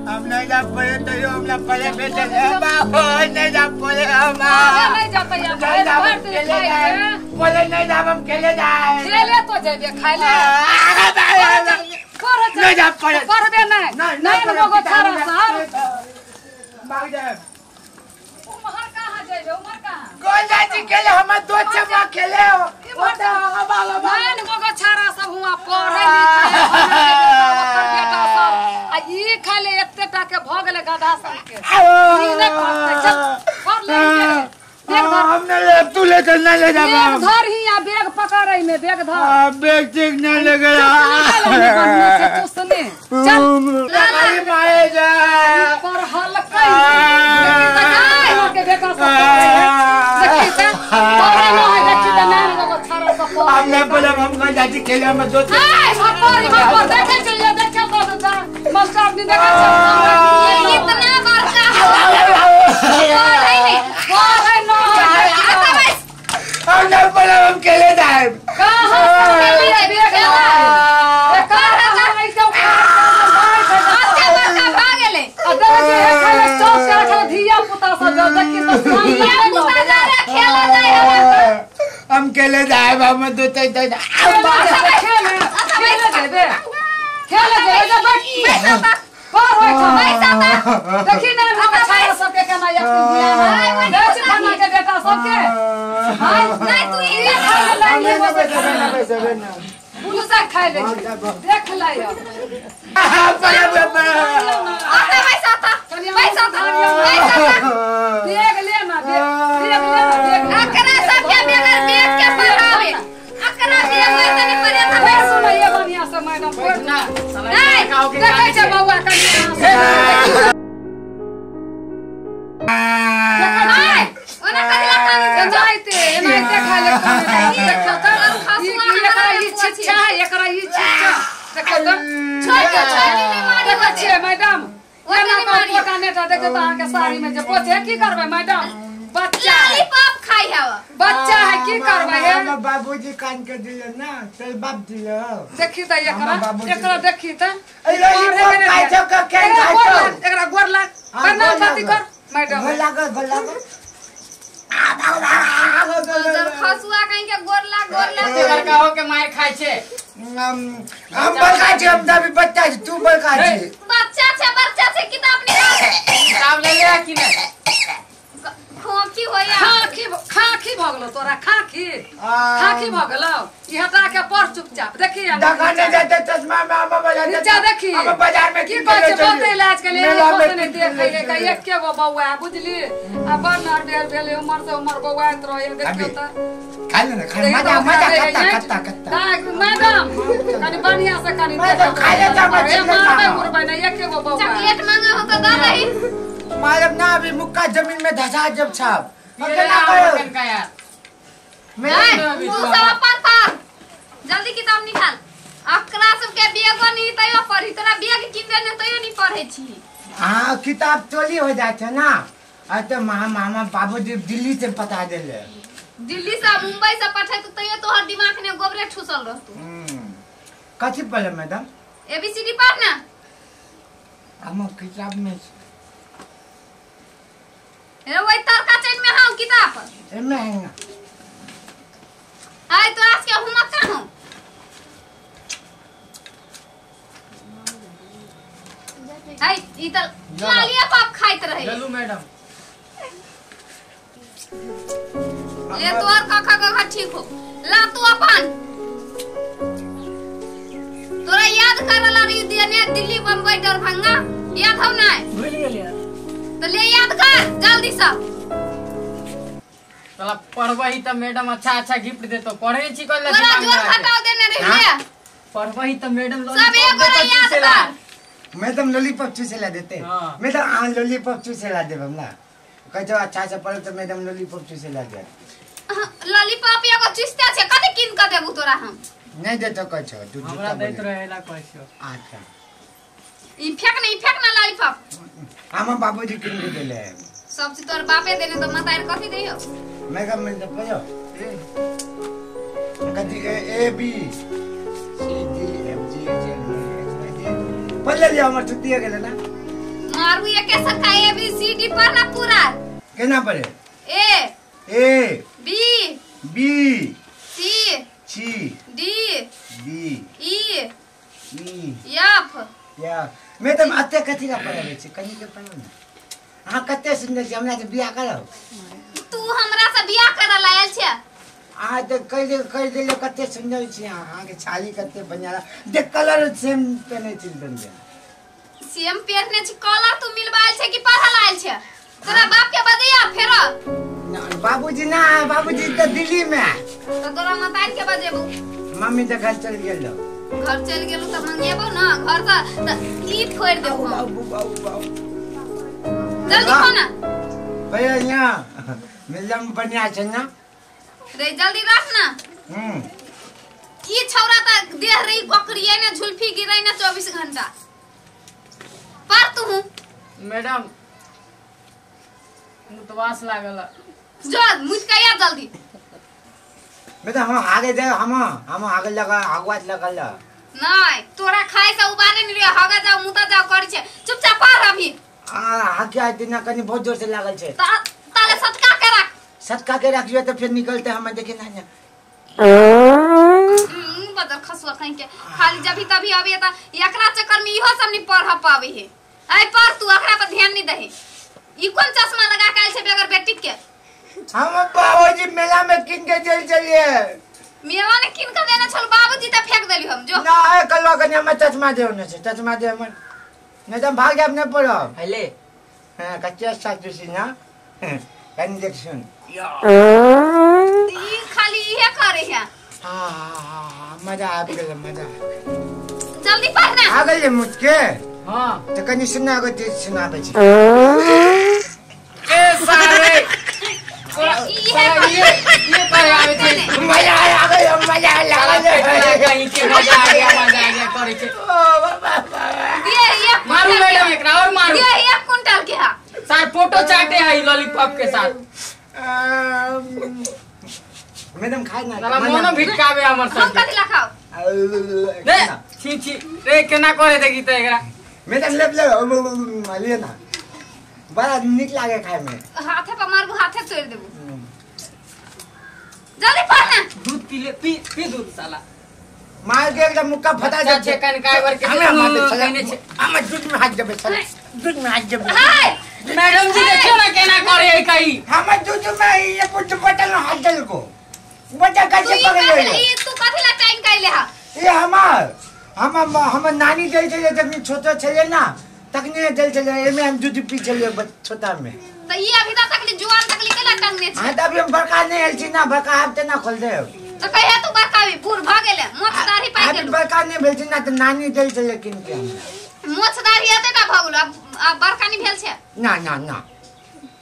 हम नहीं जा पड़े तो यो हम ना पड़े बेटे बाबू नहीं जा पड़े हम नहीं जाता यार पड़े नहीं जा हम खेले जाए खेले तो जेबे खाई ले नहीं जा पड़े कर दे नहीं मगो छारा साहब भाग जाए उमर कहां जेबे उमर कहां कौन जाती खेले हम दो चमा खेले हो मोटा बाबा नहीं मगो छारा सब हुआ पढ़े लिखे बेटा सब आ ई खाले एते टा के भ गेले गधा सब के ई नहीं करते चल कर ले हमने ले तू लेकर ना ले जा बैग धर ही या बैग पकड़ै में बैग धर बैग ठीक ना ले गया तू सुने चल लगाई मारे जा पर हल्का देखी के बेटा सब देखी त तोरे न है देखी त नाम को छारा सब हमने बोले हम कहां जाती खेले हम दो ए पर देखे चलिए देखे तो मास्टर ने देखा इतना बड़का नहीं हमने बोले हम खेले जाए कहां खेले जाए कहां ऐसे बड़का भाग गेले अगर जे खाले चौक से रखा धिया पुता सब देखी तो धिया पुता जा खेले जाए हम खेले जाए हम दो खेले जेबे पर होय छ पैसा देखी ना हम छाया सब के केना एक दिया बेच खाना के बेटा सब के हां नहीं तू ई खा ले पैसा पुलिस खाए ले देख लायो बड़ा पैसा था देख ले ना देख अकरा सब के बेगर बेच के पढ़ावे अकरा बेग में तनी परे था मैं सुन ये बढ़िया से मैडम पढ़ना नहीं देखे छ बउआ कनी ओना कदिला कानी जाइते एनाइते खाले देख एकरा ई छिछा एकरा ई छिछा देखो तो छोटी बीमारी देखो छे मैडम ओना को पोटा नेटा देखो त के साड़ी में जे पोछे की करबे मैडम बच्चा लॉलीपॉप खाई हवा बच्चा है की करबे हे बाबूजी कान के दिले ना चल बाप दिले देखी त एकरा देखी त लॉलीपॉप खाइ छ के खाइ छ एकरा गोर लाग बना फाती कर मैडम गोर लाग जब खसुआ कहीं के गोर लाग लड़का हो के मार खाइ छे हम बड़का छी हम तभी बच्चा छी तू बड़का छी बच्चा छे किताब किताब ले ले कि नहीं खोखी होया खाखी भगलो तोरा खाखी भगलो ई हटा के पढ़ चुपचाप देखी दुकाने जाते चश्मा में हम बाजार नीचा देखी हम बाजार में की कहै छै बोलते इलाज के लिए खोसे नहीं देख ले का एक के गो बौआ बुझली आ बनर भेले उमर से उमर बौआ त रहे देखियो त खा ले ना मजा कत्ता मैडम कनी बढ़िया से कनी देखो खा ले जा बच्चे मारबे मुरबे नहीं एक के गो बौआ चॉकलेट मांगा हो त दा नहीं मारब ना अभी मुक्का जमीन में धसा जब छाप ये ना करो का यार मैं तू सब पर जल्दी किताब निकाल अकरा सब के बेगो नहीं तयो पढ़ी तोरा बेग किने ने तयो नहीं पढ़े छी हां किताब चोरी हो जाय छ ना आ तो मामा बाबूजी दिल्ली से पता देले दिल्ली से मुंबई से पठाई तो तयो तोहर दिमाग में गोबरे ठुसल रहतो कथि पढ़े मैडम एबीसीडी पढ़ ना हम किताब में ए वही तरका चैन में हां किताब एमे है ना आय तो आज के होमवर्क का हो आय ई त लॉलीपॉप खाइत रहे चलू मैडम ले तो और काका ठीक हो ला तू अपन तोरा याद करला रही देने दिल्ली बम्बई दरभंगा याद हो ना भूल गेलिए तो ले याद कर जल्दी से चला पढ़बही त मैडम अच्छा गिफ्ट देतो पढ़े छी कल तोरा जोर घटाओ देने रहिए पढ़बही त मैडम सब एक बार याद कर मैडम लॉलीपॉप चूसेला देते मैडम आ लॉलीपॉप चूसेला देबम ना कह जो अच्छा से पढ़ तो मैडम लॉलीपॉप चूसेला दे लॉलीपॉप एगो चुस्ता छे कथि किन के देबू तोरा हम नहीं देतो कह छ तू हमरा दैत रहेला कह छ अच्छा ई फेंक ना लॉलीपॉप हम बाबूजी किन के देले सब चीज तोर बापे देने तो मतार कथि देयो मैं तो पढ़ो कथि A B C D F G H I J पढ़ लिया हमर छुट्टी हो गेल ना बाबू एक ऐसा का ABCD पढ़ना पूरा केना पढ़े? A B B C D E F या मैडम अते कथी का पढ़े छी कनी के पढ़ो ना। हां कते सुंदर छी हमरा से बियाह करो। तू हमरा से बियाह करे लायल छे। आ तो कह दे कते सुंदर छी हां के छाली कते बढ़िया देख कलर सेम पहने छी बंदे। सेम पहने छी कलर तू मिलवाल छे कि पढ़ल आयल छे? तोरा बाप के बदिया फेरो बाबूजी ना बाबूजी तो दिल्ली में। तो तोरा माता के बजेबू मम्मी तो घर चल गेल। घर चल गेलू त मंगेबो ना घर त ई फोड़ देबो हम। जल्दी खो ना भैया यहाँ मिलम बढ़िया छै ना रे जल्दी रख ना। ई छौरा त देह रही बकरिए ने झुलफी गिरै ना 24 घंटा पर तू मैडम मुतवास लागल जो मुझकैया जल्दी बेटा हम आगे जाए हम आगे लगा आगवाज लगल नहीं तोरा खाए से उबारे नहीं रे हगा जाओ मुता जाओ कर छे चुपचाप पढ़ अभी। हाकिया दिन कनी बहुत जोर से लागल छे ताले सटका के रख। सटका के रखियो तो फिर निकलते हम देखे ना बदल खसुआ कहीं के खाली जभी तभी अबे त एकरा चक्कर में इहो सब नहीं पढ़ पावे है। आई पर तू एकरा पर ध्यान नहीं दही। ई कौन चश्मा लगा के आइल छे बेगर बेटी के? हम बाबूजी मेला में किन के चल चलिए। मेला ने किन के देना छल बाबूजी त फेंक देली हम जो ना कलवा कन्या में चश्मा दे होने से चश्मा दे हमर नहीं तो भाग जा अपने पड़ो हेले हां कच्चा साथ दूसरी ना कन देख सुन ई खाली इहे करे है। हां मजा आ गेल मजा जल्दी पढ़ ना आ गए मुझके। हां तो कनी सुना को तेज सुनाबे छी ए सारे ये करे आवे छे मजा आ गया मजा कहीं के मजा आ गया करे छे। ओ बाबा ये मारू मैडम एकरा और मारू ये 1 कुंटल के है सर फोटो चाटे है लॉलीपॉप के साथ। मैडम खाए ना साला मोनो भिटकावे हमर हम सब कथि ला खाओ दे छी छी रे केना करे देखी त एकरा मैडम ले ना बड़ा निक लागे खाए में। हाथे पर मारबू हाथे तोड़ देबू। जल्दी पढ़ ना दूध पी ले पी दूध साला मार के एकदम मुक्का फटा जा छे कनकाइवर के कहने छे हम दूध में हाथ देबे साला दूध में हाथ देबे। हाय मैडम जी देखियो ना केना करे है कई हम दूध में ये कुछ बटन में हाथ डाल को बच्चा कैसे पकड़ ले ये तू कथि ला टाइम कैले हा? ये हम नानी गई थे जब छोटा छले ना तकने जल चले एमे हम दूध पी चले छोटा में तो ये अभी तक ले जुआन तक केला टंगने छे। हां तब हम बड़का नहीं हल छी ना बड़का हफ्ते ना खोल दे तो कहिया तू बड़कावी बूढ़ भ गेले मोछदारी पाइ गेल। बड़का नहीं भेल छी ना तो नानी गई चले किन के हमरा मोछदारी आते ना भगलो अब बड़का नहीं भेल छे ना ना ना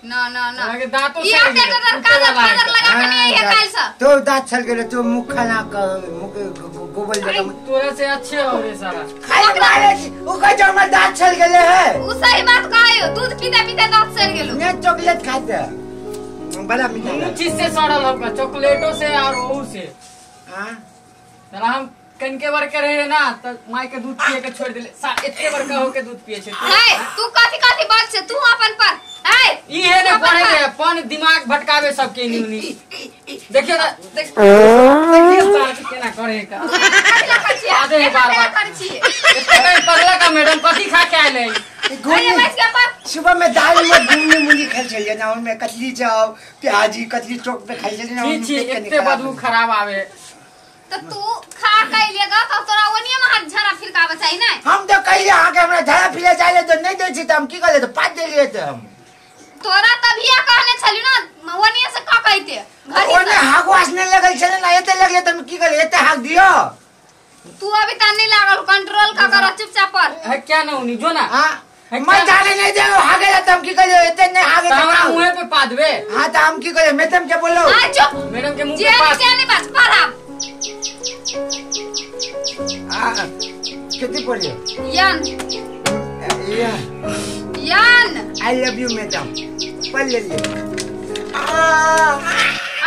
ना ना ना आगे दांतों ये आते तो काजर काजर लगा के नहीं है काल से तो दांत छल गेले तो मुख खाना मुख गोबल जगह में तोरे से अच्छे हो रे साला खाई मारे ओ का जो हमर दांत छल गेले है उ सही बात कहयो दूध पीते पीते दांत सड़ गेलो। मैं चॉकलेट खाते बड़ा मीठा दोनों चीज से सड़ल होगा चॉकलेटों से और ओहू से। हां साला हम कनके वर के रहे ना त माई के दूध पिए के छोड़ देले सा एते बड़का हो के दूध पिए छे हाय तू कथि कथि बात छे तू अपन पर हाय ई है ने पढ़े के पन दिमाग भटकावे सबके न्यूनी देखियो ना देखियो साल के केना करे का आदे है बार इतना पगला का मैडम कथि खा के आले सुबह में दाल में घूमने मुझे खाई चलिए ना उनमें कतली चाव प्याजी कतली चौक पे खाई चलिए ना छी इतने बदबू खराब आवे तो तू खा कैलेगा तो तोरा ओनिए में हाथ झरा फिरकावे चाहिए ना। हम तो कहिए आके हमरा झड़ा फिरे जाले तो नहीं दे छी त हम की करे तो पात दे लिए थे हम तोरा तभिया कहने छली ना ओनिए से का कहते घरी ओने हाक वासने लगल छले ना एते लगले त हम की करे एते हाक दियो तू अभी तक नहीं लागल कंट्रोल का कर चुपचाप पर है क्या ना उनी जो ना हां मैं जाने नहीं दे हागे त हम की करे एते नहीं हागे त हमरा मुंह पे पादबे। हां त हम की करे मैडम के बोलो आ चुप मैडम के मुंह जे पे पाद जाने बस पढ़ा कितनी पढ़ियो यान यान आई लव यू मैडम पढ़ ले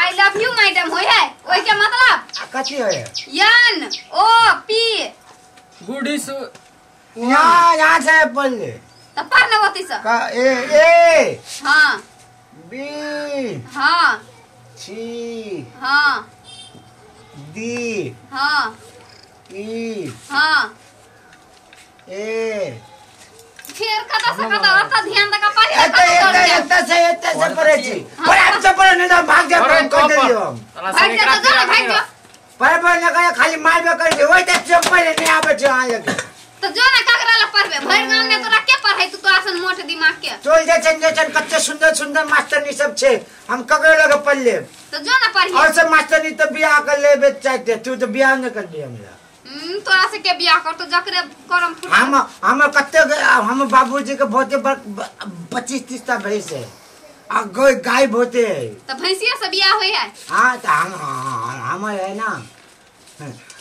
आई लव यू मैडम होय है ओय के मतलब कथी होय यान ओ पी गुडी सु यहाँ से पढ़ ले तो पढ़ना वो होती सा का ए हाँ बी हाँ सी हाँ डी हाँ ई हाँ ए फिर कता से कता रहता ध्यान दे का पानी एते से परे छी पर हम से परे नहीं भाग जा हम कर दियो भाग जा तो जा भाग जा पर न करे खाली मारबे कर दे ओइ त चुप परे नहीं आबे छ आ लगे तो जो ना काकरा ला पढ़बे भर गांव में तोरा के पढ़ाई तू तो आसन मोट दिमाग के चोल जे कच्चे सुंदर सुंदर मास्टर नी सब छे हम ककरे लगे पढ़ ले तो जो ना पढ़ी और सब मास्टर नी तो बियाह कर लेबे चाहते तू तो बियाह न कर दे हमरा तोरा से के बियाह कर तो जकरे करम फुट हम कत्ते हम बाबूजी के बहुते 25-30 ता भैंस है आ गाय बहुते है तो भैंसिया से बियाह होई है हां त हम है ना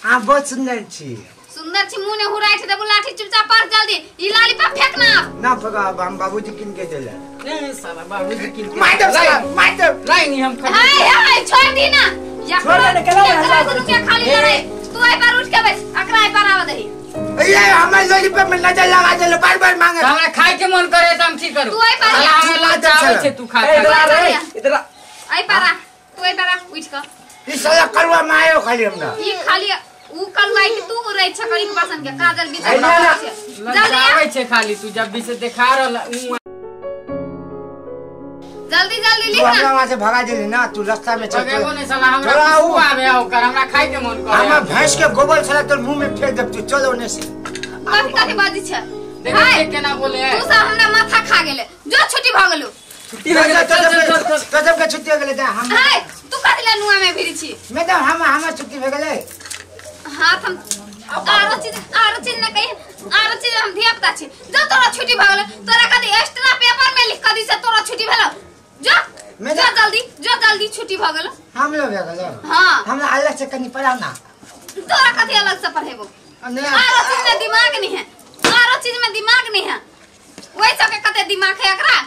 हां बहुत सुंदर छी सुंदर छी मुंह ने हुराई छे दे लाठी चुपचाप पर जल्दी ई लॉलीपॉप फेंकना ना पका हम बाबूजी किन के देले नहीं साला बाबूजी किन के मार दो नहीं नहीं हम खा हाय हाय छोड़ दी ना या छोड़ दे केला रुपया खाली लड़ाई तू आई बार उठ के बैठ अकरा आई बार आवा दही ये हमारे लॉलीपॉप में नजर लगा दे बार मांगे हमरा खाए के मन करे त हम ठीक करू तू आई बार हमरा लाज आवे छे तू खा इधर आई बार तू आई बार उठ के ई साला करवा मायो खाली हमरा ई खाली ऊ कलवाई कि तू रे छकड़ी के बासन के काजल बीच लाज आवे छे खाली तू जब भी से देखा रहल जल्दी जल्दी लिख हमरा ना वहां से भगा देली ना तू रास्ता में चल एगो नहीं साला हमरा खुशबू आवे ओकर हमरा खाए के मन करे हम भैंस के गोबर साला तोर मुंह में फेंक दे तू चल ओने से कथि कथि बाजी छे देख के ना बोले तू सब हमरा माथा खा गेले जो छुट्टी भ गेलु छुट्टी हो गया तो जब के छुट्टी हो गेले जा हम हाय तू कथि ले नुआ में भिरी छी मैडम हम छुट्टी हो गेले हाथ हम आरो चीज न कही आरो चीज हम धियापता छी जो तोरा छुट्टी भ गेले तोरा कथि एक्स्ट्रा पेपर में लिख क दी से तोरा छुट्टी भेलो जो जो जल्दी छुट्टी भ गेलो हम लोग हो गेले हां हमरा अलग से कनी पढ़ाओ ना तोरा कथि अलग से पढ़ेबो आरो चीज में दिमाग नहीं है आरो चीज में दिमाग नहीं है वही सब के कते दिमाग है एकरा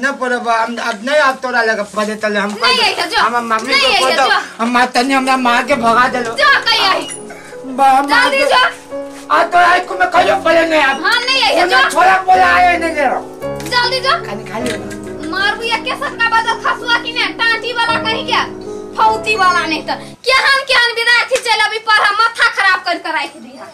न पढ़ब अब नहीं अब तोरा लगे पढ़े तले हम नहीं है जो हम मम्मी नहीं को है पढ़ो जो हम माता ने हमरा मार के भगा देलो जो कही आई जल्दी जो आ तोरा को में कहियो पढ़े नहीं अब हां नहीं है जो छोरा बोला आए नहीं दे जल्दी जो खाली मारबू या केसर का बदल खसुआ की ने टांटी वाला कहीं क्या फौती वाला नहीं तो केहन केहन विद्यार्थी चल अभी पढ़ा माथा खराब कर कर राख दी है